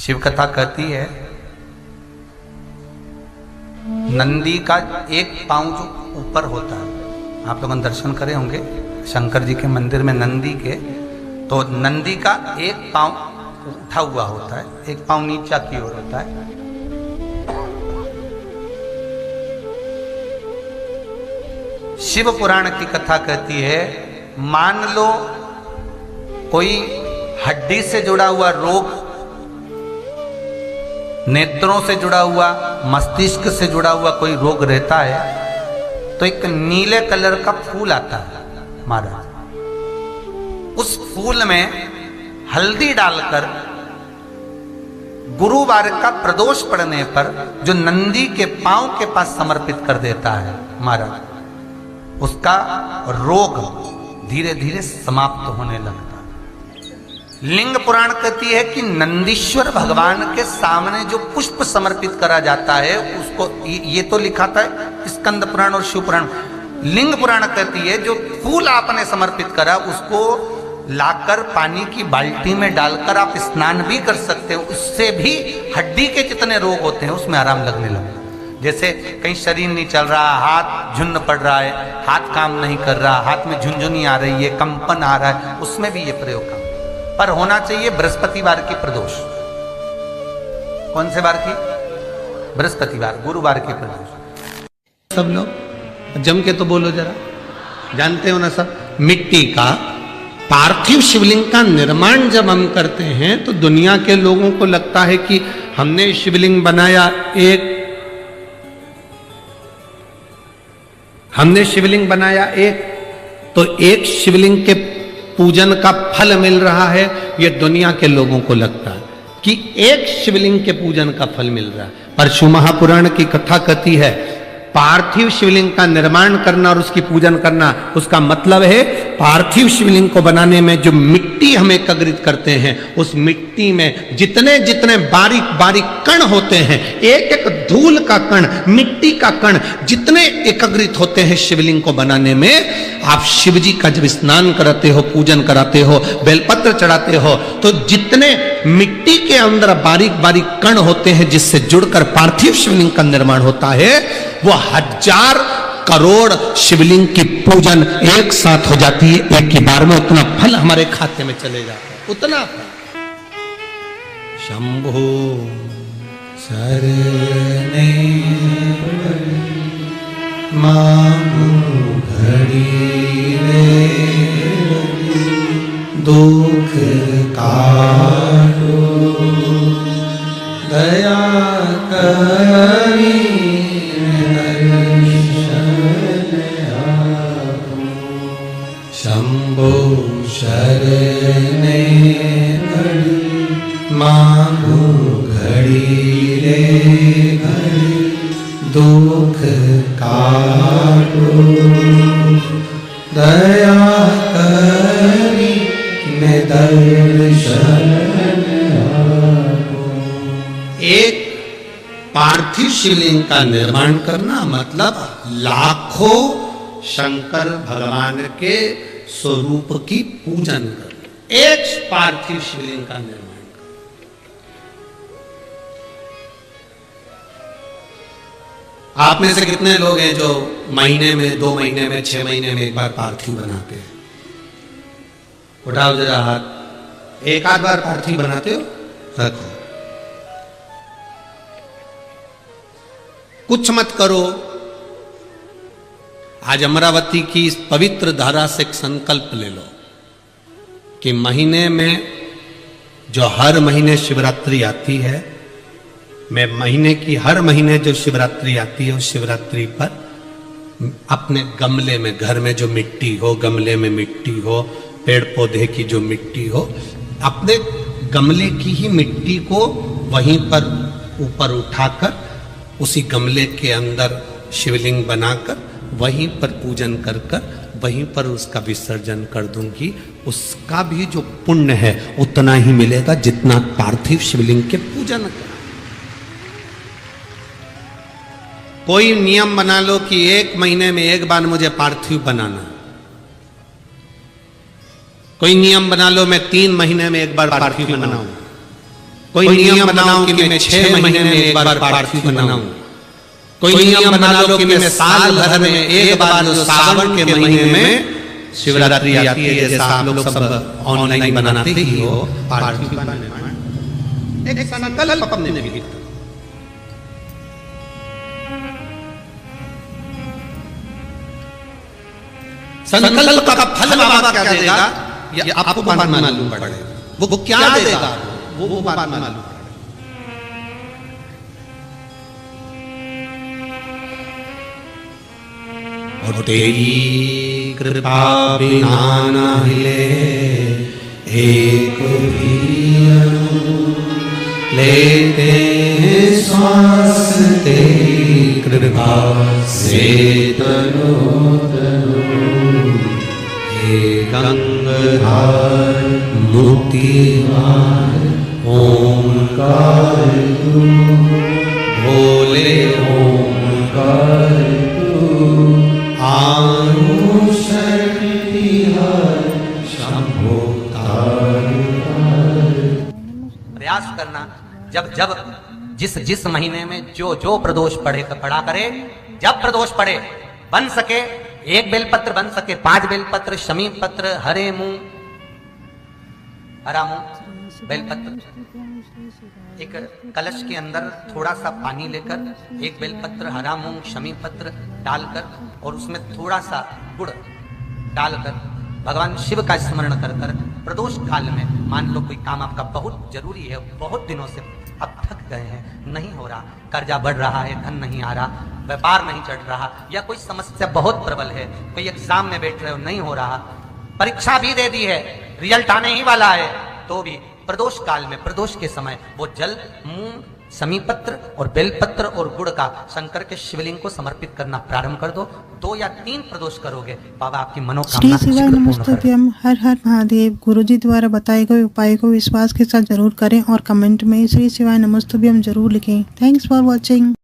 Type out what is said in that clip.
शिव कथा कहती है नंदी का एक पांव जो ऊपर होता है, आप लोगों ने दर्शन करे होंगे शंकर जी के मंदिर में नंदी के, तो नंदी का एक पांव उठा हुआ होता है, एक पांव नीचा की ओर होता है। शिव पुराण की कथा कहती है, मान लो कोई हड्डी से जुड़ा हुआ रोग, नेत्रों से जुड़ा हुआ, मस्तिष्क से जुड़ा हुआ कोई रोग रहता है, तो एक नीले कलर का फूल आता है महाराज, उस फूल में हल्दी डालकर गुरुवार का प्रदोष पड़ने पर जो नंदी के पांव के पास समर्पित कर देता है महाराज, उसका रोग धीरे धीरे समाप्त होने लगता है। लिंग पुराण कहती है कि नंदीश्वर भगवान के सामने जो पुष्प समर्पित करा जाता है उसको, ये तो लिखा था स्कंद पुराण और शिव पुराण। लिंग पुराण कहती है जो फूल आपने समर्पित करा उसको लाकर पानी की बाल्टी में डालकर आप स्नान भी कर सकते हो, उससे भी हड्डी के जितने रोग होते हैं उसमें आराम लगने लगता है। जैसे कहीं शरीर नहीं चल रहा, हाथ झुन्न पड़ रहा है, हाथ काम नहीं कर रहा, हाथ में झुनझुनी आ रही है, कंपन आ रहा है, उसमें भी ये प्रयोग काम, पर होना चाहिए बृहस्पतिवार की प्रदोष। कौन से वार की? बृहस्पतिवार, गुरुवार की प्रदोष। सब लोग जम के तो बोलो जरा, जानते हो ना सब। मिट्टी का पार्थिव शिवलिंग का निर्माण जब हम करते हैं तो दुनिया के लोगों को लगता है कि हमने शिवलिंग बनाया, हमने शिवलिंग बनाया एक, तो एक शिवलिंग के पूजन का फल मिल रहा है, ये दुनिया के लोगों को लगता है कि एक शिवलिंग के पूजन का फल मिल रहा है। पर शिव महापुराण की कथा कहती है पार्थिव शिवलिंग का निर्माण करना और उसकी पूजन करना, उसका मतलब है पार्थिव शिवलिंग को बनाने में जो मिट्टी हम एकत्रित करते हैं, उस मिट्टी में जितने जितने बारीक बारीक कण होते हैं, एक एक धूल का कण, मिट्टी का कण जितने एकत्रित होते हैं शिवलिंग को बनाने में, आप शिव जी का जब स्नान कराते हो, पूजन कराते हो, बेलपत्र चढ़ाते हो, तो जितने मिट्टी के अंदर बारीक बारीक कण होते हैं जिससे जुड़कर पार्थिव शिवलिंग का निर्माण होता है, वो 1000 करोड़ शिवलिंग की पूजन एक साथ हो जाती है एक ही बार में। उतना फल हमारे खाते में चले जाता है, उतना फल। शंभो शरणे मांगू घड़ी रे, दुख काटो दया करी, शंभो शरणे मांगू घड़ी रे घड़ी, दुख काटो दया करी मैं दर्शन आपो। एक पार्थिव शिवलिंग का निर्माण करना मतलब लाखों शंकर भगवान के स्वरूप की पूजन कर, एक पार्थिव शिवलिंग का निर्माण कर। आप में से कितने लोग हैं जो महीने में, 2 महीने में, 6 महीने में एक बार पार्थिव बनाते हैं? उठाओ जरा हाथ। एक आध बार पार्थिव बनाते हो? रखो। कुछ मत करो। आज अमरावती की इस पवित्र धारा से एक संकल्प ले लो कि महीने में जो हर महीने शिवरात्रि आती है, मैं महीने की हर महीने जो शिवरात्रि आती है उस शिवरात्रि पर अपने गमले में, घर में जो मिट्टी हो, गमले में मिट्टी हो, पेड़ पौधे की जो मिट्टी हो, अपने गमले की ही मिट्टी को वहीं पर ऊपर उठाकर उसी गमले के अंदर शिवलिंग बनाकर वहीं पर पूजन कर कर वहीं पर उसका विसर्जन कर दूंगी। उसका भी जो पुण्य है उतना ही मिलेगा जितना पार्थिव शिवलिंग के पूजन का। कोई नियम बना लो कि 1 महीने में एक बार मुझे पार्थिव बनाना। कोई नियम बना लो मैं 3 महीने में एक बार पार्थिव बनाऊं। कोई नियम बनाओ कि मैं 6 महीने में एक बार पार्थिव बनाऊं, कोई नियम बना लो कि मैं साल भर में एक बार जो सावन के महीने में शिवरात्रि आती है, जैसा आप लोग सब ऑनलाइन बनाते ही हो, पार्थिव बनाने एक संकल्प अपने में भी। संकल्प का फल बाबा क्या देगा ये आपको मालूम पड़ेगा। वो क्या देगा वो बात मालूम पड़ेगा। और तेरी कृपा बिना न हिले एक भी अणु, लेते हैं श्वास तेरी कृपा से तनो तनो। हे गंगाधर मुक्तिहार ओंकार तू, भोले ओंकार तू, आनु शक्ति हर शंभो तारिकार। प्रयास करना जब जब जिस महीने में जो प्रदोष पड़ा करे, जब प्रदोष पड़े बन सके 1 बेलपत्र, बन सके 5 बेलपत्र, शमी पत्र, हरे मुंह, हरा मुंह बेलपत्र, एक कलश के अंदर थोड़ा सा पानी लेकर 1 बेलपत्र, हरा मूंग, शमी पत्र डालकर और उसमें थोड़ा सा गुड़ डालकर भगवान शिव का स्मरण कर कर प्रदोष काल में, मान लो कोई काम आपका बहुत जरूरी है, बहुत दिनों से अब थक गए हैं, नहीं हो रहा, कर्जा बढ़ रहा है, धन नहीं आ रहा, व्यापार नहीं चढ़ रहा, या कोई समस्या बहुत प्रबल है, कोई एग्जाम में बैठ रहे हो नहीं हो रहा, परीक्षा भी दे दी है, रिजल्ट आने ही वाला है, तो भी प्रदोष काल में, प्रदोष के समय वो जल, मूंग, समीपत्र और बेलपत्र और गुड़ का शंकर के शिवलिंग को समर्पित करना प्रारंभ कर दो। 2 या 3 प्रदोष करोगे, बाबा आपकी मनोकामना श्री शिवाय नमस्तुभ्यम। हर हर महादेव। गुरुजी द्वारा बताए गए उपाय को विश्वास के साथ जरूर करें और कमेंट में श्री शिवाय नमस्तुभ्यम जरूर लिखें। Thanks for watching.